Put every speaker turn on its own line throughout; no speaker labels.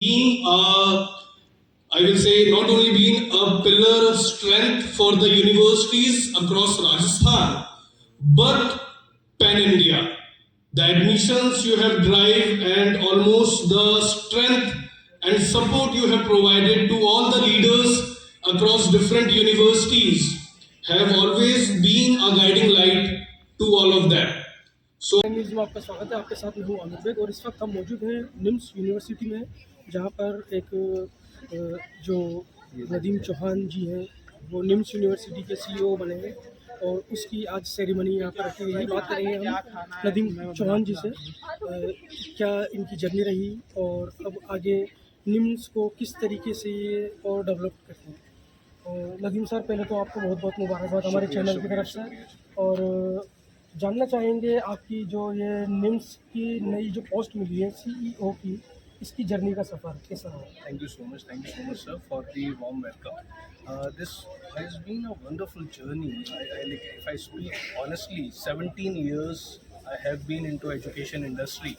being I will say, not only being a pillar of strength for the universities across Rajasthan, but pan India. The admissions you have drive and almost the strength and support you have provided to all the leaders across different universities have always been a guiding light to all of them. So
news में आपका स्वागत है। आपके साथ मैं हूँ Amit bag और इस वक्त हम मौजूद हैं निम्स यूनिवर्सिटी में, जहाँ पर एक जो नदीम चौहान जी हैं वो निम्स यूनिवर्सिटी के सीईओ बने हैं और उसकी आज सेरेमनी यहाँ पर रखी गई है। बात करेंगे हम नदीम चौहान जी से, क्या इनकी जर्नी रही और अब आगे निम्स को किस तरीके से ये और डेवलप करते हैं। नदीम सर, पहले तो आपको बहुत बहुत मुबारकबाद हमारे चैनल की तरफ से, और जानना चाहेंगे आपकी जो ये निम्स की नई जो पोस्ट मिली है सीईओ की, इसकी जर्नी का सफ़र कैसा रहा?
Thank you so much. Thank you so much, sir, for the warm welcome. This has been a wonderful journey. If I speak honestly, 17 years I have been into education industry.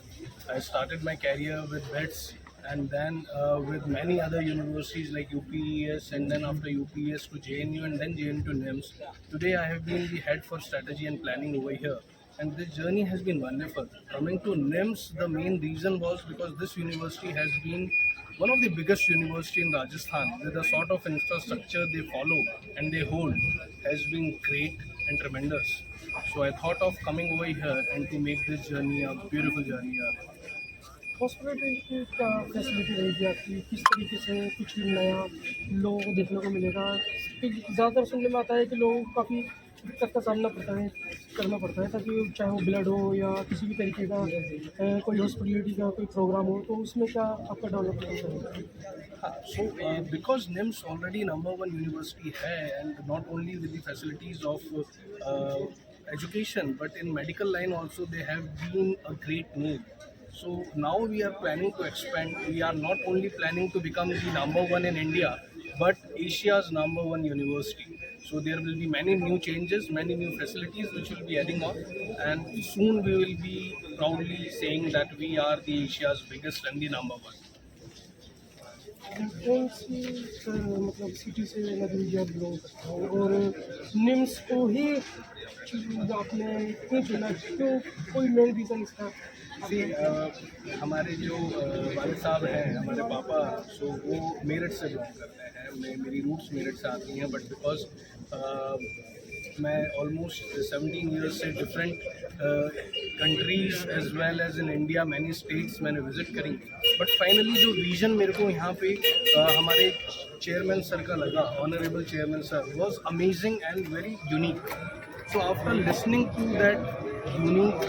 I started my career with VETS and then with many other universities like UPES, and then after UPES to JNU and then JNU to NIMS. Today I have been the head for strategy and planning over here. And this journey has been wonderful. Coming to NIMS, the main reason was because this university has been one of the biggest university in Rajasthan, with the sort of infrastructure they follow and they hold has been great and tremendous. So I thought of coming over here and to make this journey a beautiful journey.
Hospital की क्या facility रहेगी आपकी, किस तरीके से कुछ नया लोगों को देखने को मिलेगा? ज़्यादातर सुनने में आता है कि लोगों को काफ़ी दिक्कत का सामना करना पड़ता है, ताकि चाहे वो ब्लड हो या किसी भी तरीके का कोई हॉस्पिटलिटी का कोई प्रोग्राम हो, तो उसमें क्या आपका डेवलपमेंट रहेगा?
So, because NIMS already number one university hai, and not only with the facilities of education, but in medical line also they have been a great name. So now we are planning to expand. We are not only planning to become the number one in India, but Asia's number one university. So there will be many new changes, many new facilities which will be adding on, and soon we will be proudly saying that we are the Asia's biggest and the number one.
कौन सी मतलब city से नदीम जी आप belong करते हैं, और निम्स को ही आपने क्यों चुना, क्यों, कोई मेन रीज़न इसका?
हमारे जो वालिद साहब हैं, हमारे पापा, सो वो मेरठ से बिलोंग करते हैं। मेरी रूट्स मेरठ से आती हैं, बट बिकॉज मैं ऑलमोस्ट 17 ईयर्स से different countries as well as in India many states मैंने विज़िट करी, बट फाइनली जो विज़न मेरे को यहाँ पे हमारे चेयरमैन सर का लगा, honourable chairman sir, was amazing and very unique. So after listening to that unique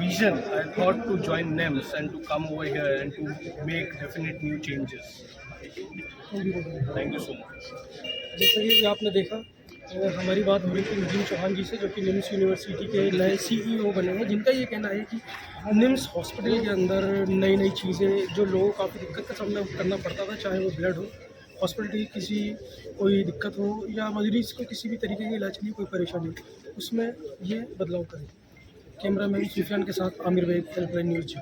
vision, I thought to join NIMS and to come over here and to make definite new changes. Thank you so much.
जैसे कि आपने देखा, हमारी बात हो रही थी नदीम चौहान जी से, जो कि निम्स यूनिवर्सिटी के नए सीईओ बने हैं, जिनका ये कहना है कि निम्स हॉस्पिटल के अंदर नई नई चीज़ें, जो लोगों को काफ़ी दिक्कत का सामना करना पड़ता था, चाहे वो ब्लड हो, हॉस्पिटल किसी कोई दिक्कत हो, या मरीज को किसी भी तरीके के इलाज के लिए कोई परेशानी हो, उसमें ये बदलाव करें। कैमरा मैन सुफियान के साथ आमिर बेग, हेल्पलाइन न्यूज़।